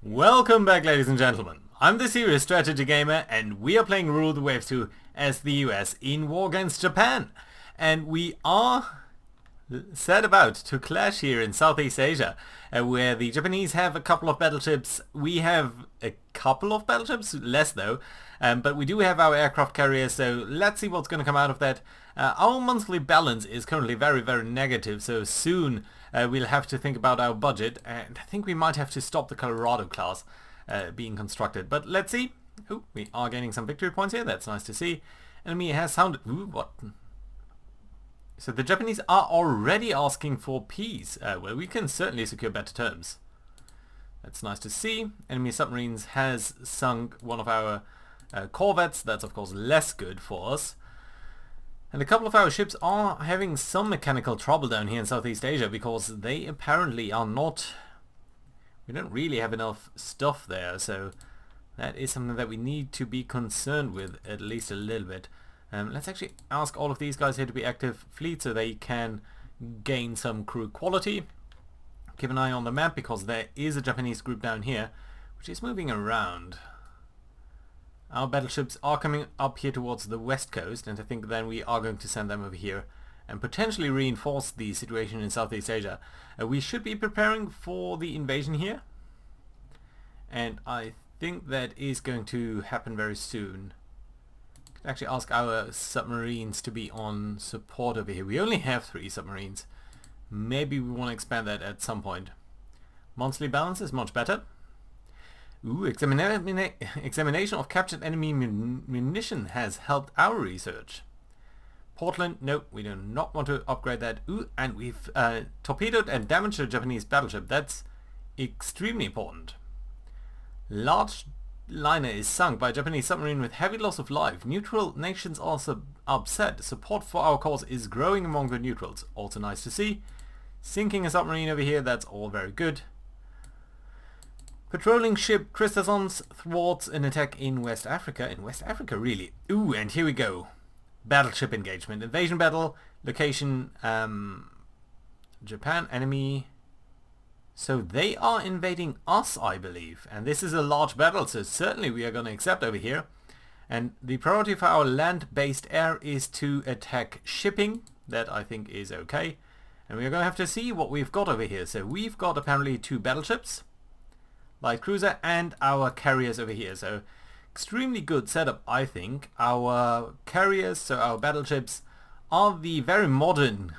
Welcome back, ladies and gentlemen. I'm the Serious Strategy Gamer, and we are playing Rule the Waves 2 as the US in war against Japan. And we are set about to clash here in Southeast Asia, where the Japanese have a couple of battleships. We have a couple of battleships, less though, but we do have our aircraft carriers, so let's see what's going to come out of that. Our monthly balance is currently very, very negative, so soon we'll have to think about our budget, and I think we might have to stop the Colorado class being constructed. But let's see. Ooh, we are gaining some victory points here, that's nice to see. Enemy has sounded... Ooh, what? So the Japanese are already asking for peace. Well, we can certainly secure better terms. That's nice to see. Enemy submarines has sunk one of our corvettes. That's of course less good for us. And a couple of our ships are having some mechanical trouble down here in Southeast Asia because they apparently are not... We don't really have enough stuff there, so that is something that we need to be concerned with at least a little bit. Let's actually ask all of these guys here to be active fleet so they can gain some crew quality. Keep an eye on the map because there is a Japanese group down here which is moving around. Our battleships are coming up here towards the west coast, and I think then we are going to send them over here and potentially reinforce the situation in Southeast Asia. We should be preparing for the invasion here, and I think that is going to happen very soon. Actually ask our submarines to be on support over here. We only have 3 submarines. Maybe we want to expand that at some point. Monthly balance is much better. Ooh, examination of captured enemy munition has helped our research. Portland, nope, we do not want to upgrade that. Ooh, and we've torpedoed and damaged a Japanese battleship. That's extremely important. Large liner is sunk by a Japanese submarine with heavy loss of life. Neutral nations are upset. Support for our cause is growing among the neutrals. Also nice to see. Sinking a submarine over here, that's all very good. Patrolling ship Christesons thwarts an attack in West Africa. In West Africa, really? Ooh, and here we go. Battleship engagement. Invasion battle. Location, Japan, enemy... So they are invading us, I believe, and this is a large battle, so certainly we are going to accept over here. And the priority for our land-based air is to attack shipping. That I think is okay. And we are going to have to see what we've got over here. So we've got apparently 2 battleships, light cruiser, and our carriers over here. So extremely good setup, I think. Our carriers, so our battleships, are the very modern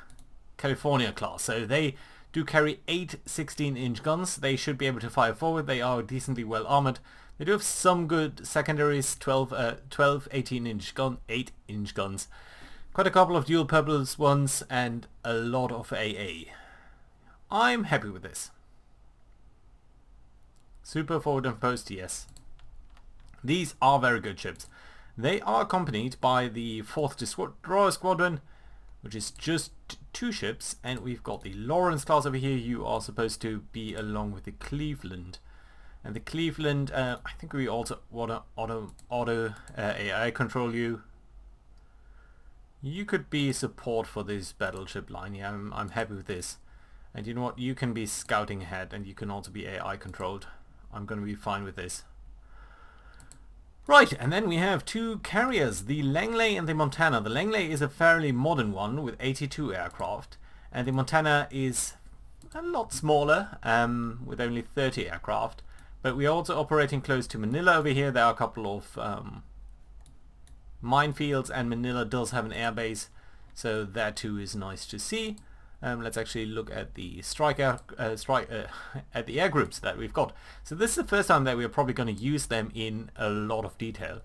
California class. So they do carry 8 16-inch guns. They should be able to fire forward. They are decently well armored. They do have some good secondaries, 12 18-inch gun, 8-inch guns. Quite a couple of dual purpose ones and a lot of AA. I'm happy with this. Super forward and post, yes. These are very good ships. They are accompanied by the 4th Destroyer Squadron, which is just 2 ships, and we've got the Lawrence class over here. You are supposed to be along with the Cleveland, and the Cleveland, I think we also want to auto AI control you. You could be support for this battleship line. Yeah, I'm happy with this. And you know what? You can be scouting ahead, and you can also be AI controlled. I'm going to be fine with this. Right, and then we have 2 carriers, the Langley and the Montana. The Langley is a fairly modern one with 82 aircraft, and the Montana is a lot smaller with only 30 aircraft. But we're also operating close to Manila over here. There are a couple of minefields, and Manila does have an airbase, so that too is nice to see. Let's actually look at the at the air groups that we've got. So this is the first time that we're probably going to use them in a lot of detail.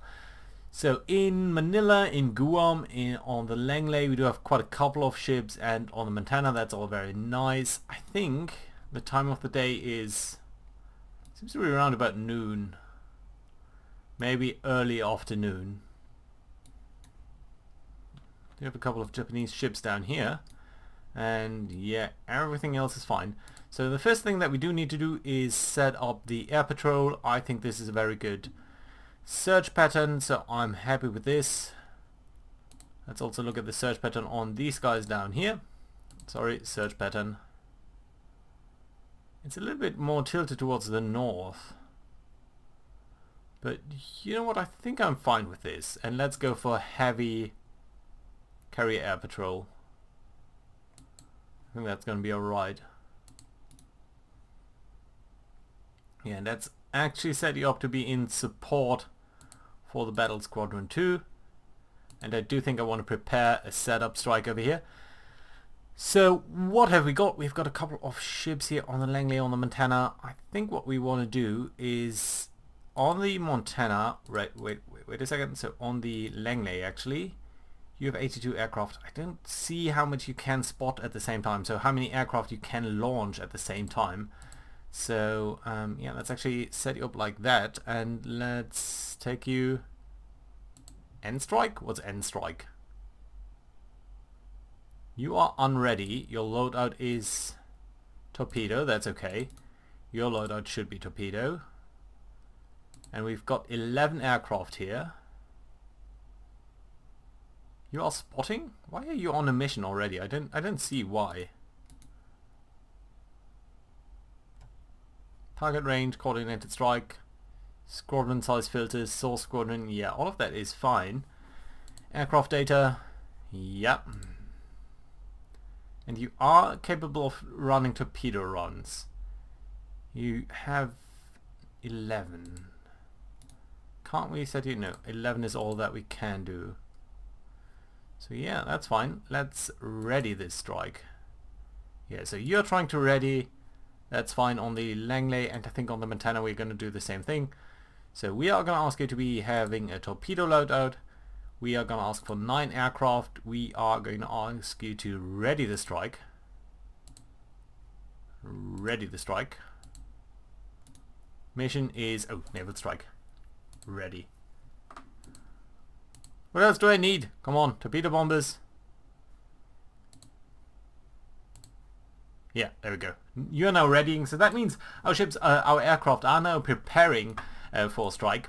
So in Manila, in Guam, on the Langley, we do have quite a couple of ships, and on the Montana, that's all very nice. I think the time of the day seems to be around about noon, maybe early afternoon. We have a couple of Japanese ships down here. And yeah, everything else is fine. So the first thing that we do need to do is set up the air patrol. I think this is a very good search pattern, so I'm happy with this. Let's also look at the search pattern on these guys down here. Sorry, search pattern. It's a little bit more tilted towards the north. But you know what, I think I'm fine with this. And let's go for heavy carrier air patrol. I think that's going to be alright. Yeah, and that's actually set you up to be in support for the Battle Squadron 2. And I do think I want to prepare a setup strike over here. So what have we got? We've got a couple of ships here on the Langley, on the Montana. I think what we want to do is on the Montana, right, wait a second. So on the Langley actually, you have 82 aircraft. I don't see how much you can spot at the same time. So how many aircraft you can launch at the same time. So yeah, let's actually set you up like that. And let's take you... End strike? What's end strike? You are unready. Your loadout is torpedo. That's okay. Your loadout should be torpedo. And we've got 11 aircraft here. You are spotting? Why are you on a mission already? I don't see why. Target range, coordinated strike, squadron size filters, source squadron, yeah, all of that is fine. Aircraft data, yep. And you are capable of running torpedo runs. You have 11. Can't we set you? No, 11 is all that we can do. So yeah, that's fine. Let's ready this strike. Yeah, so you're trying to ready. That's fine on the Langley, and I think on the Montana we're going to do the same thing. So we are going to ask you to be having a torpedo loadout. We are going to ask for 9 aircraft. We are going to ask you to ready the strike. Ready the strike. Mission is... oh, naval strike. Ready. What else do I need? Come on, torpedo bombers. Yeah, there we go. You are now readying, so that means our ships, our aircraft are now preparing for strike,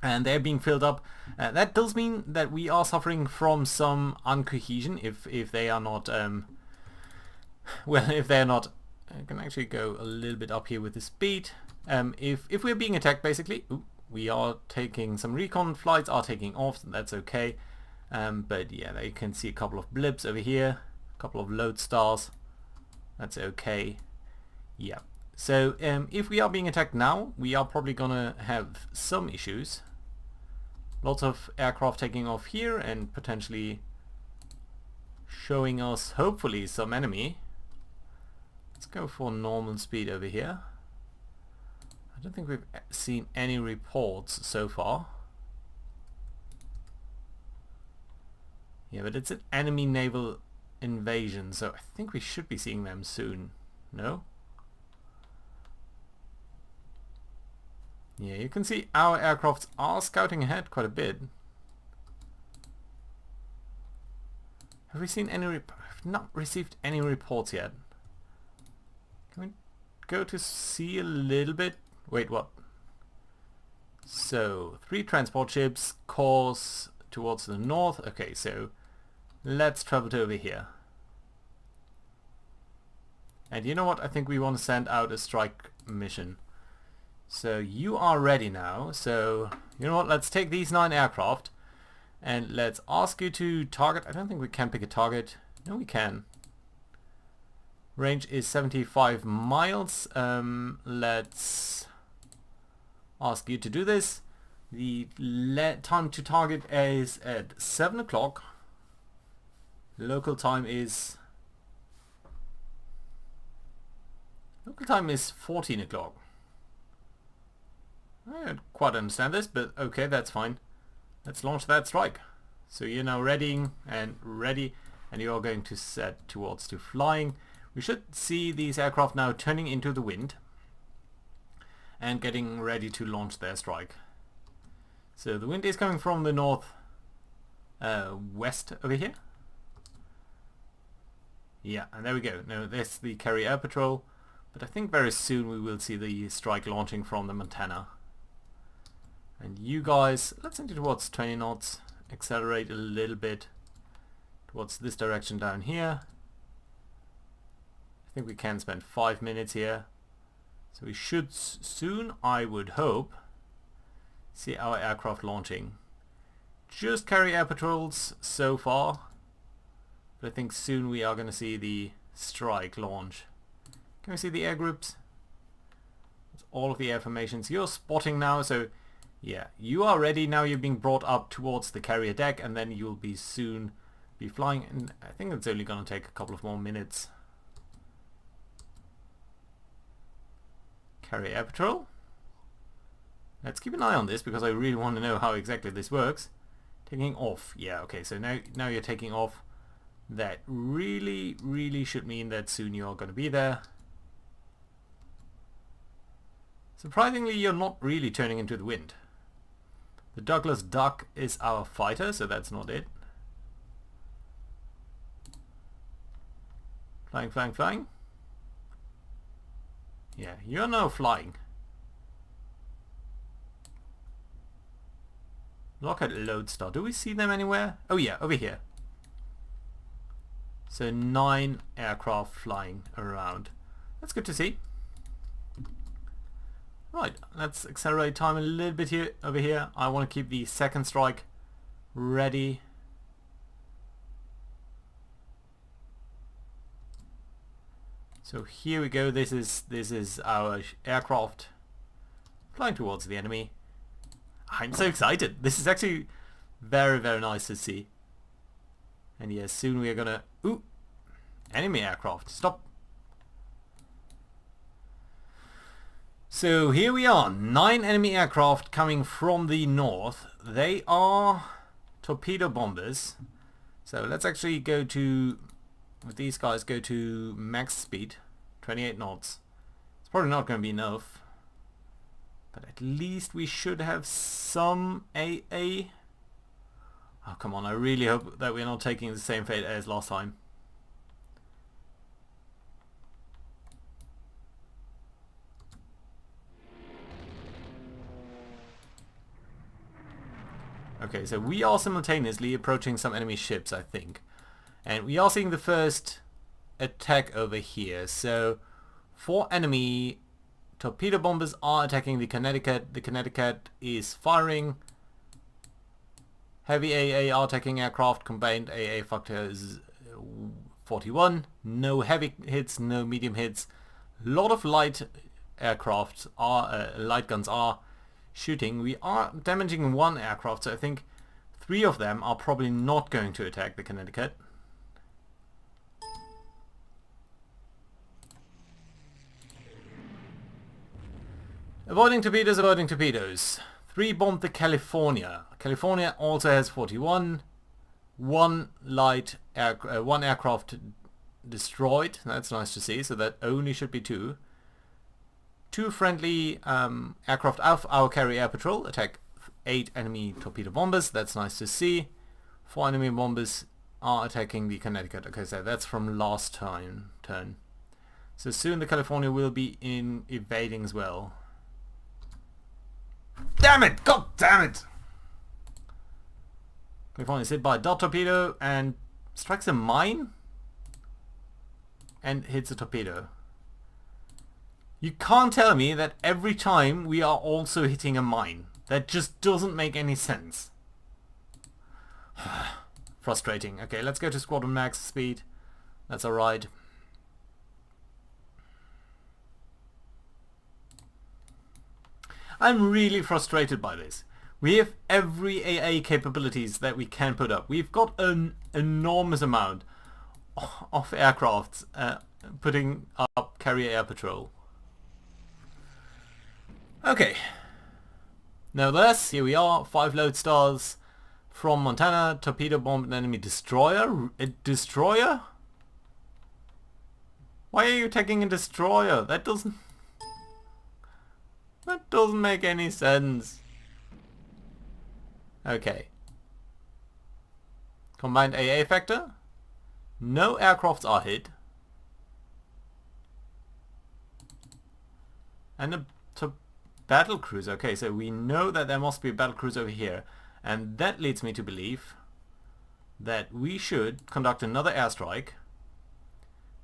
and they're being filled up. That does mean that we are suffering from some uncohesion if they are not. Well, if they're not, I can actually go a little bit up here with the speed. If we're being attacked, basically, we are taking some recon flights are taking off. So that's okay. But yeah, there you can see a couple of blips over here, a couple of load stars. That's okay. Yeah. So if we are being attacked now, we are probably gonna have some issues. Lots of aircraft taking off here and potentially showing us hopefully some enemy. Let's go for normal speed over here. I don't think we've seen any reports so far. Yeah, but it's an enemy naval invasion, so I think we should be seeing them soon. No? Yeah, you can see our aircrafts are scouting ahead quite a bit. Have we seen any I've not received any reports yet. Can we go to see a little bit? Wait, what? So, 3 transport ships, course towards the north. Okay, so let's travel to over here. And you know what? I think we want to send out a strike mission. So you are ready now. So you know what? Let's take these 9 aircraft and let's ask you to target. I don't think we can pick a target. No, we can. Range is 75 miles. Let's ask you to do this. The time to target is at 7 o'clock. Local time is 14 o'clock. I don't quite understand this, but okay, that's fine. Let's launch that strike. So you're now readying and ready, and you are going to set towards to flying. We should see these aircraft now turning into the wind and getting ready to launch their strike. So the wind is coming from the north west over here. Yeah, and there we go. Now there's the carrier air patrol, but I think very soon we will see the strike launching from the Montana. And you guys, let's send you towards 20 knots, accelerate a little bit towards this direction down here. I think we can spend 5 minutes here. So we should soon, I would hope, see our aircraft launching. Just carrier air patrols so far, but I think soon we are going to see the strike launch. Can we see the air groups? It's all of the air formations. You're spotting now, so yeah, you are ready now. You're being brought up towards the carrier deck, and then you'll be soon be flying. And I think it's only going to take a couple of more minutes. Carrier air patrol. Let's keep an eye on this because I really want to know how exactly this works. Taking off. Yeah, okay, so now you're taking off. That really should mean that soon you're going to be there. Surprisingly, you're not really turning into the wind. The Douglas Duck is our fighter, so that's not it. Flying, flying, flying. Yeah, you're now flying. Lockheed Lodestar. Do we see them anywhere? Oh yeah, over here. So 9 aircraft flying around. That's good to see. Right, let's accelerate time a little bit here. Over here, I want to keep the second strike ready. So here we go. This is our aircraft flying towards the enemy. I'm so excited. This is actually very nice to see. And yes, soon we are gonna... Ooh! Enemy aircraft. Stop! So here we are. 9 enemy aircraft coming from the north. They are torpedo bombers. So let's actually go to... With these guys, go to max speed. 28 knots. It's probably not going to be enough. But at least we should have some AA. Oh, come on. I really hope that we're not taking the same fate as last time. Okay, so we are simultaneously approaching some enemy ships, I think. And we are seeing the first attack over here. So 4 enemy torpedo bombers are attacking the Connecticut. The Connecticut is firing. Heavy AA are attacking aircraft. Combined AA factor is 41. No heavy hits, no medium hits. A lot of light aircraft are light guns are shooting. We are damaging 1 aircraft, so I think 3 of them are probably not going to attack the Connecticut. Avoiding torpedoes, avoiding torpedoes. 3 bombed the California. California also has 41. 1 aircraft destroyed. That's nice to see. So that only should be 2. 2 friendly aircraft of our carrier air patrol attack 8 enemy torpedo bombers. That's nice to see. 4 enemy bombers are attacking the Connecticut. Okay, so that's from last turn. So soon the California will be in evading as well. Damn it! God damn it! California is hit by a dot torpedo and strikes a mine and hits a torpedo. You can't tell me that every time we are also hitting a mine. That just doesn't make any sense. Frustrating. Okay, let's go to squadron max speed. That's alright. I'm really frustrated by this. We have every AA capabilities that we can put up. We've got an enormous amount of aircraft putting up carrier air patrol. Okay. Nevertheless, here we are. 5 Lodestars from Montana. Torpedo bomb an enemy destroyer. A destroyer? Why are you attacking a destroyer? That doesn't make any sense. Okay. Combined AA factor. No aircrafts are hit. And a battle cruise. Okay, so we know that there must be a battle cruise over here. And that leads me to believe that we should conduct another airstrike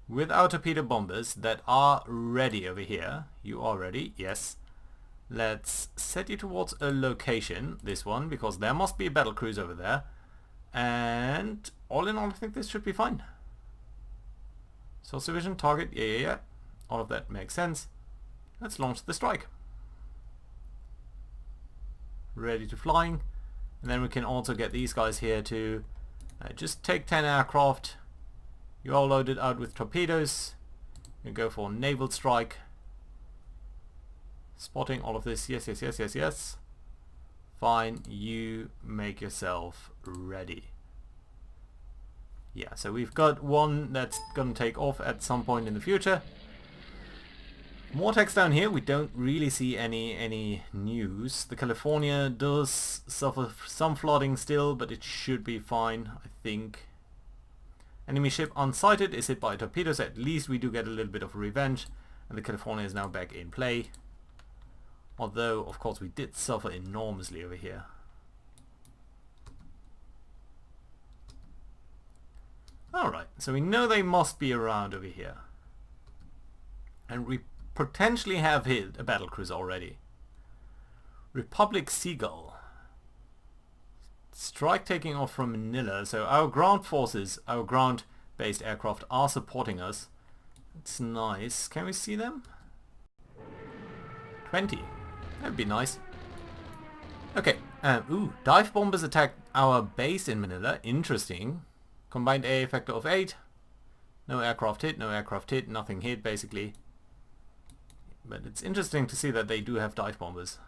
with our torpedo bombers that are ready over here. You are ready? Yes. Let's set you towards a location, this one, because there must be a battle cruise over there. And all in all, I think this should be fine. Source division, target, yeah. All of that makes sense. Let's launch the strike. Ready to flying. And then we can also get these guys here to just take 10 aircraft. You're all loaded out with torpedoes. You go for naval strike. Spotting all of this. Yes, yes, yes, yes, yes. Fine, you make yourself ready. Yeah, so we've got one that's gonna take off at some point in the future. More text down here. We don't really see any news. The California does suffer some flooding still, but it should be fine, I think. Enemy ship unsighted is hit by torpedoes. At least we do get a little bit of revenge, and the California is now back in play. Although, of course, we did suffer enormously over here. Alright, so we know they must be around over here. And we potentially have hit a battle cruiser already. Republic Seagull. Strike taking off from Manila. So our ground forces, our ground-based aircraft are supporting us. It's nice. Can we see them? 20. That'd be nice. Okay. Dive bombers attacked our base in Manila. Interesting. Combined AA factor of 8. No aircraft hit, no aircraft hit, nothing hit basically. But it's interesting to see that they do have dive bombers.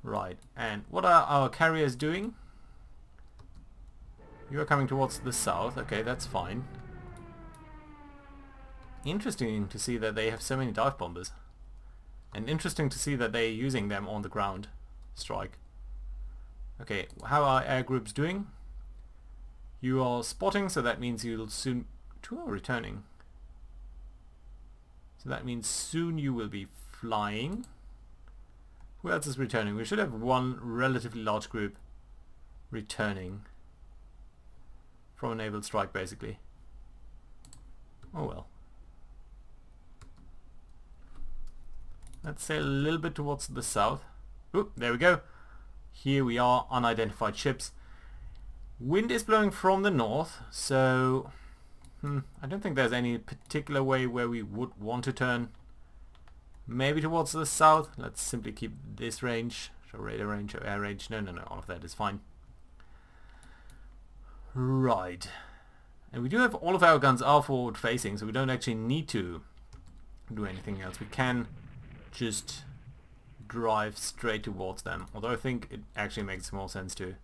Right, and what are our carriers doing? You are coming towards the south, okay, that's fine. Interesting to see that they have so many dive bombers. And interesting to see that they're using them on the ground strike. Okay, how are air groups doing? You are spotting, so that means you'll soon... Two are returning. So that means soon you will be flying. Who else is returning? We should have one relatively large group returning from a naval strike, basically. Oh well. Let's say a little bit towards the south. Oop, there we go. Here we are, unidentified ships. Wind is blowing from the north, so I don't think there's any particular way where we would want to turn. Maybe towards the south. Let's simply keep this range. Show radar range, show air range. No, all of that is fine. Right. And we do have all of our guns are forward facing, so we don't actually need to do anything else. We can just drive straight towards them. Although I think it actually makes more sense to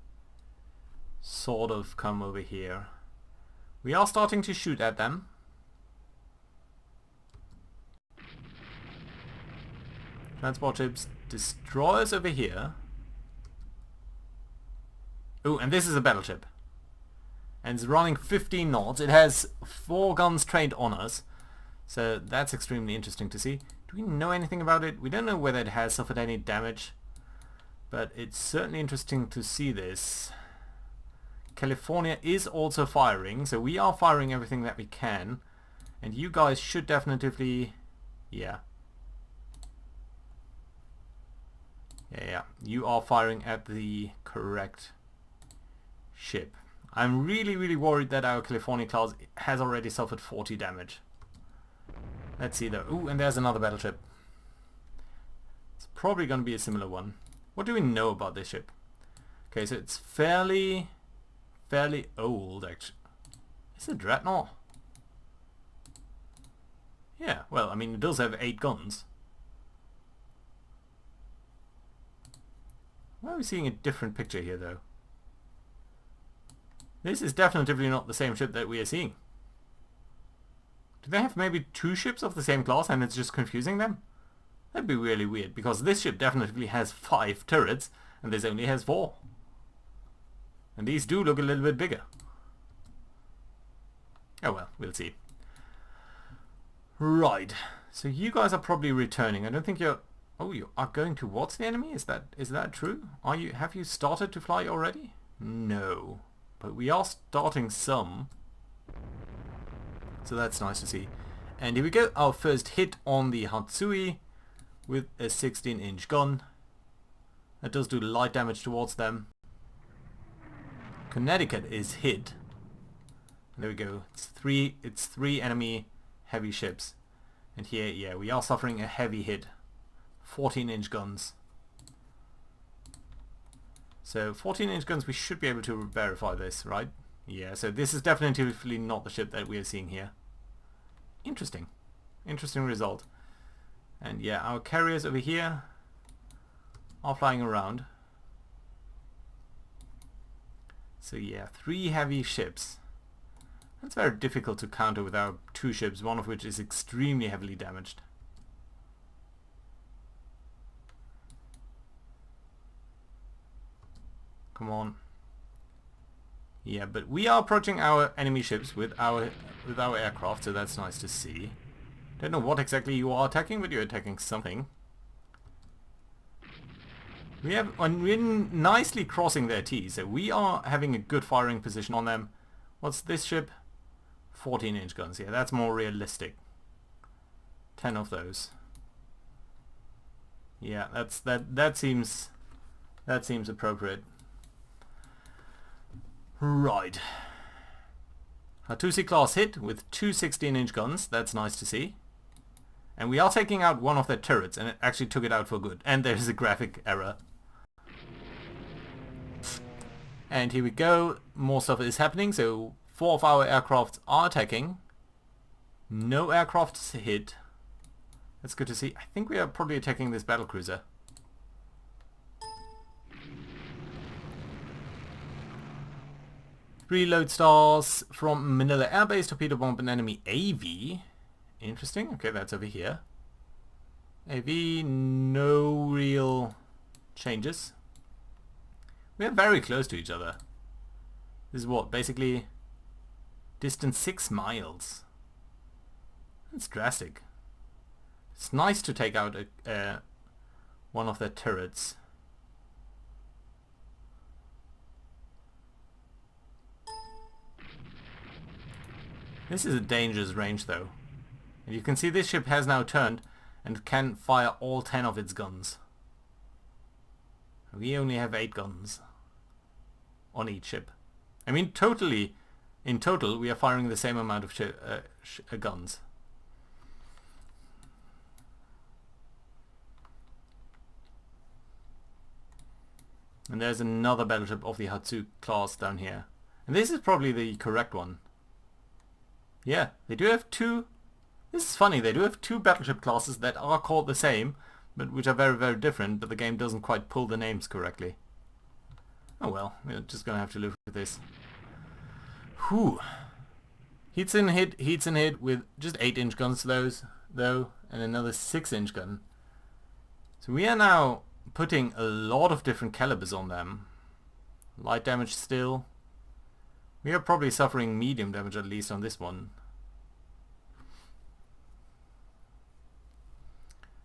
sort of come over here. We are starting to shoot at them. Transport ships, destroyers over here. Oh, and this is a battleship. And it's running 15 knots. It has 4 guns trained on us. So that's extremely interesting to see. Do we know anything about it? We don't know whether it has suffered any damage. But it's certainly interesting to see this. California is also firing, so we are firing everything that we can. And you guys should definitely... Yeah, you are firing at the correct ship. I'm really worried that our California class has already suffered 40 damage. Let's see though. Ooh, and there's another battleship. It's probably going to be a similar one. What do we know about this ship? Okay, so it's fairly old actually. Is it a dreadnought? Yeah, well, I mean it does have 8 guns. Why are we seeing a different picture here though? This is definitely not the same ship that we are seeing. Do they have maybe 2 ships of the same class and it's just confusing them? That'd be really weird, because this ship definitely has 5 turrets and this only has 4. And these do look a little bit bigger. Oh well, we'll see. Right, so you guys are probably returning. I don't think you're... Oh, you are going towards the enemy? Is that true? Have you started to fly already? No. But we are starting some. So that's nice to see. And here we go, our first hit on the Hatsui with a 16-inch gun. That does do light damage towards them. Connecticut is hit. There we go. It's three enemy heavy ships. And here, yeah, we are suffering a heavy hit. 14-inch guns. So 14-inch guns, we should be able to verify this, right? Yeah, so this is definitely not the ship that we are seeing here. Interesting. Interesting result. And yeah, our carriers over here are flying around. So yeah, 3 heavy ships. That's very difficult to counter with our 2 ships, one of which is extremely heavily damaged. Come on. Yeah, but we are approaching our enemy ships with our aircraft, so that's nice to see. Don't know what exactly you are attacking, but you're attacking something. We're nicely crossing their T, so we are having a good firing position on them. What's this ship? 14-inch guns. Yeah, that's more realistic. 10 of those. Yeah, that seems appropriate. Right. Hattusi class hit with 2 16-inch guns. That's nice to see. And we are taking out one of their turrets, and it actually took it out for good. And there's a graphic error. And here we go. More stuff is happening. So 4 of our aircrafts are attacking. No aircrafts hit. That's good to see. I think we are probably attacking this battlecruiser. Reload stars from Manila Airbase, torpedo bomb an enemy AV. Interesting. Okay, that's over here. AV, no real changes. We are very close to each other. This is what, basically distance 6 miles. That's drastic. It's nice to take out one of their turrets. This is a dangerous range though. And you can see this ship has now turned and can fire all 10 of its guns. We only have 8 guns on each ship. I mean, in total, we are firing the same amount of guns. And there's another battleship of the Hatsu class down here. And this is probably the correct one. Yeah, they do have 2... This is funny, they do have 2 battleship classes that are called the same, but which are very, very different, but the game doesn't quite pull the names correctly. Oh well, we're just gonna have to live with this. Whew. Heats and hit with just 8-inch guns though, and another 6-inch gun. So we are now putting a lot of different calibers on them. Light damage still. We are probably suffering medium damage at least on this one.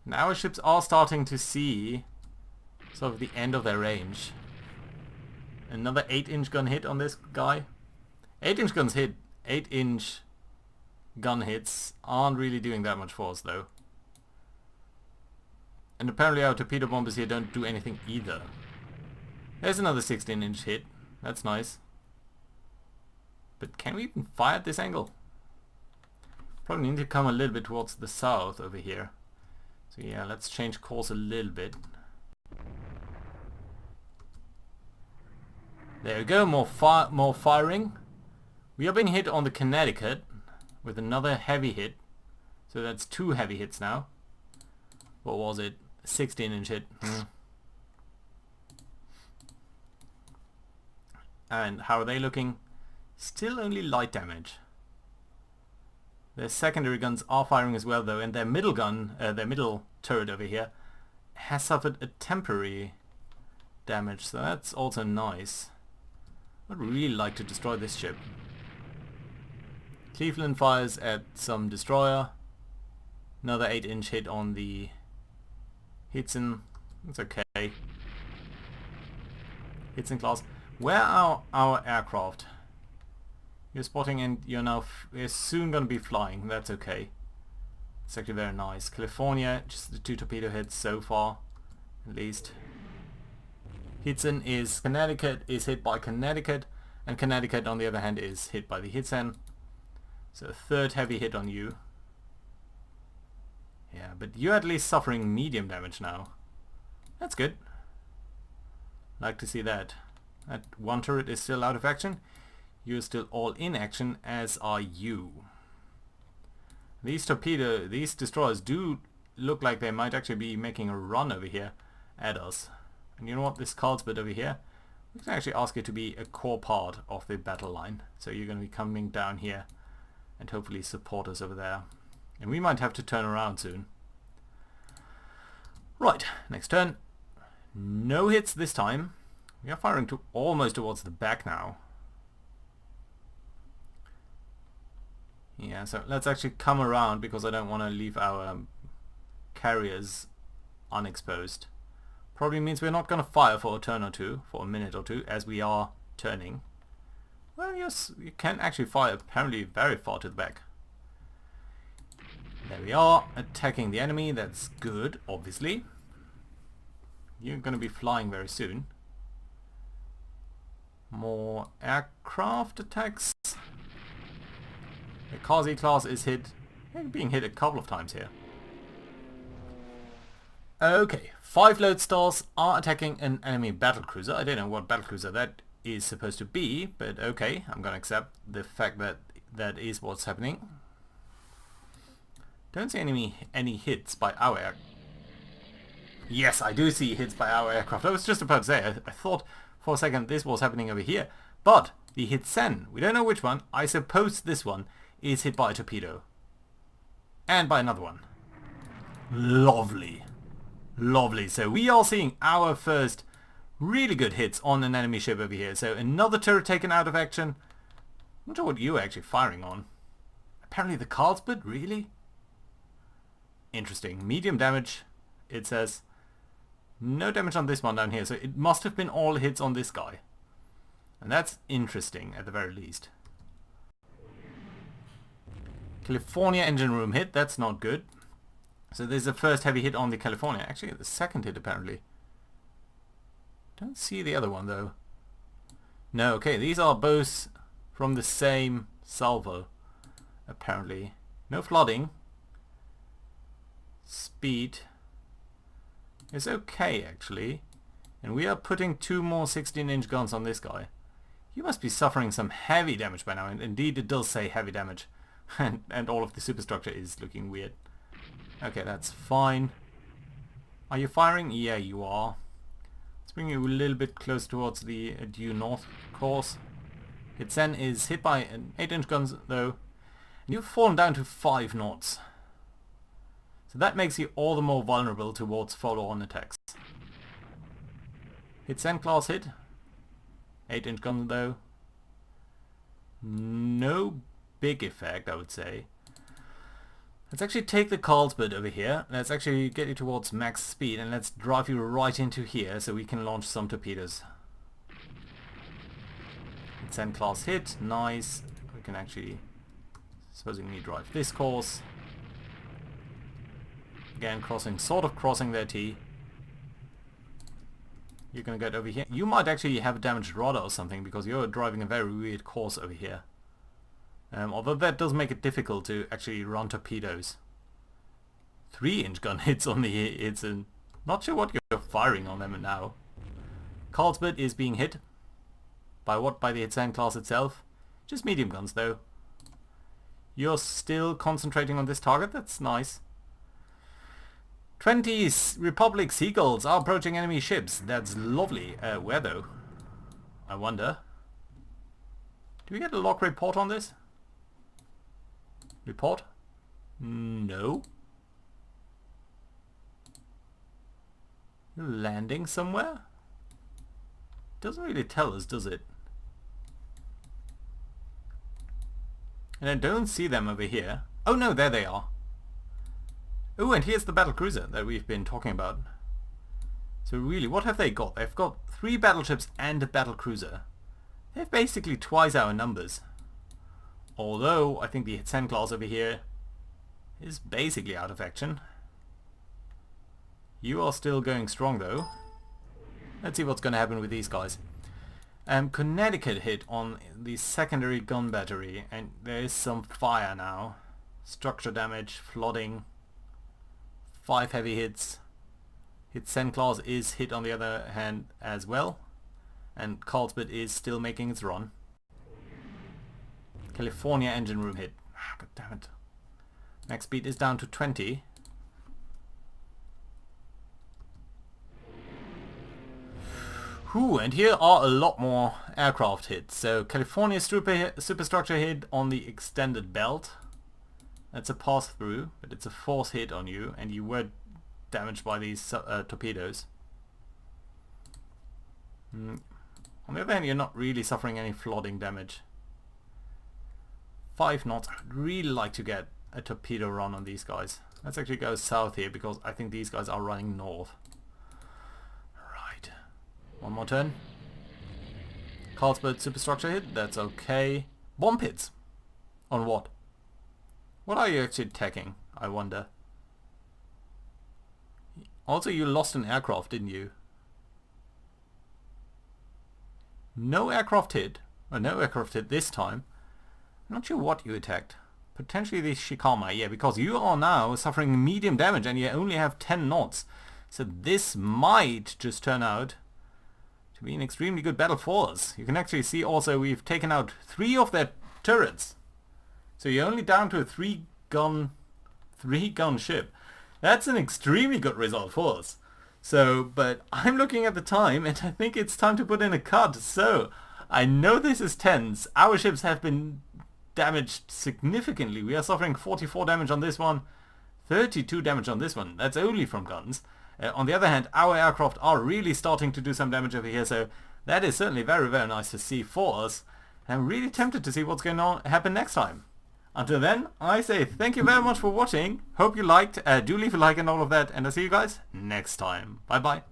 Now our ships are starting to see sort of the end of their range. Another 8-inch gun hit on this guy. 8-inch guns hit. 8-inch gun hits aren't really doing that much for us though. And apparently our torpedo bombers here don't do anything either. There's another 16-inch hit. That's nice. But can we even fire at this angle? Probably need to come a little bit towards the south over here. So yeah, let's change course a little bit. There we go, more firing. We are being hit on the Connecticut with another heavy hit. So that's 2 heavy hits now. What was it? 16-inch hit. And how are they looking? Still only light damage. Their secondary guns are firing as well though, and their middle gun, their middle turret over here, has suffered a temporary damage, so that's also nice. I'd really like to destroy this ship. Cleveland fires at some destroyer. Another 8-inch hit on the Hitzen. It's okay. Hitzen class. Where are our aircraft? You're spotting and you're now... we're soon going to be flying. That's okay. It's actually very nice. California, just the 2 torpedo hits so far, at least. Hitzen is Connecticut, is hit by Connecticut, and Connecticut on the other hand is hit by the Hitzen. So 3rd heavy hit on you. Yeah, but you're at least suffering medium damage now. That's good. Like to see that. That 1 turret is still out of action. You're still all in action, as are you. These destroyers do look like they might actually be making a run over here at us. And you know what, this Carlsbad over here, we can actually ask it to be a core part of the battle line. So you're going to be coming down here and hopefully support us over there. And we might have to turn around soon. Right, next turn. No hits this time. We are firing almost towards the back now. Yeah, so let's actually come around because I don't want to leave our carriers unexposed. Probably means we're not going to fire for a turn or two, for a minute or two, as we are turning. Well, yes, you can actually fire apparently very far to the back. There we are, attacking the enemy. That's good, obviously. You're going to be flying very soon. More aircraft attacks. The Kazi class is being hit a couple of times here. Okay, 5 Lodestars are attacking an enemy battlecruiser. I don't know what battlecruiser that is supposed to be, but okay, I'm gonna accept the fact that that is what's happening. Don't see any hits by our air. Yes, I do see hits by our aircraft. I was just about to say, I thought for a second this was happening over here, but the Hitzen, we don't know which one. I suppose this one is hit by a torpedo. And by another one. Lovely. Lovely. So we are seeing our first really good hits on an enemy ship over here. So another turret taken out of action. I'm not sure what you were actually firing on. Apparently the Carlsbad? Really? Interesting. Medium damage, it says. No damage on this one down here. So it must have been all hits on this guy. And that's interesting at the very least. California engine room hit. That's not good. So there's the first heavy hit on the California. Actually, the second hit apparently. Don't see the other one though. No, okay, these are both from the same salvo. Apparently. No flooding. Speed is okay actually. And we are putting 2 more 16-inch guns on this guy. You must be suffering some heavy damage by now. And indeed it does say heavy damage. and all of the superstructure is looking weird. Okay, that's fine. Are you firing? Yeah, you are. Let's bring you a little bit close towards the due north course. Hitzen is hit by an 8-inch gun though. And you've fallen down to 5 knots. So that makes you all the more vulnerable towards follow-on attacks. Hitzen class hit. 8-inch gun though. No big effect, I would say. Let's actually take the Carlsbad over here. Let's actually get you towards max speed and let's drive you right into here so we can launch some torpedoes. Hitzen class hit. Nice. We can actually, supposingly, drive this course. Again, sort of crossing their T. You're going to get over here. You might actually have a damaged rudder or something because you're driving a very weird course over here. Although that does make it difficult to actually run torpedoes. 3-inch gun hits on the hits and not sure what you're firing on them now. Carlsbad is being hit. By what? By the Hitzen class itself. Just medium guns though. You're still concentrating on this target? That's nice. 20 Republic Seagulls are approaching enemy ships. That's lovely. Where though? I wonder. Do we get a log report on this? Report? No. Landing somewhere? Doesn't really tell us, does it? And I don't see them over here. Oh no, there they are. Oh, and here's the battlecruiser that we've been talking about. So really, what have they got? They've got 3 battleships and a battlecruiser. They've basically twice our numbers. Although, I think the Hitzen class over here is basically out of action. You are still going strong though. Let's see what's going to happen with these guys. Connecticut hit on the secondary gun battery, and there is some fire now. Structure damage, flooding, 5 heavy hits. Hit St. Claus is hit on the other hand as well, and Carlsbad is still making its run. California engine room hit. God damn it. Max speed is down to 20. Whew, and here are a lot more aircraft hits. So California superstructure hit on the extended belt. That's a pass through, but it's a force hit on you, and you were damaged by these torpedoes. On the other hand, you're not really suffering any flooding damage. 5 knots. I'd really like to get a torpedo run on these guys. Let's actually go south here, because I think these guys are running north. Right. One more turn. Carlsbad superstructure hit. That's okay. Bomb hits. On what? What are you actually attacking, I wonder? Also, you lost an aircraft, didn't you? No aircraft hit. Or no aircraft hit this time. I'm not sure what you attacked. Potentially the Shikama, yeah, because you are now suffering medium damage and you only have 10 knots. So this might just turn out to be an extremely good battle for us. You can actually see also we've taken out 3 of their turrets. So you're only down to a 3-gun ship. That's an extremely good result for us. So, but I'm looking at the time and I think it's time to put in a cut. So, I know this is tense. Our ships have been damaged significantly. We are suffering 44 damage on this one, 32 damage on this one. That's only from guns. On the other hand, our aircraft are really starting to do some damage over here. So, that is certainly very, very nice to see for us. I'm really tempted to see what's going to happen next time. Until then, I say thank you very much for watching. Hope you liked. Do leave a like and all of that. And I'll see you guys next time. Bye bye.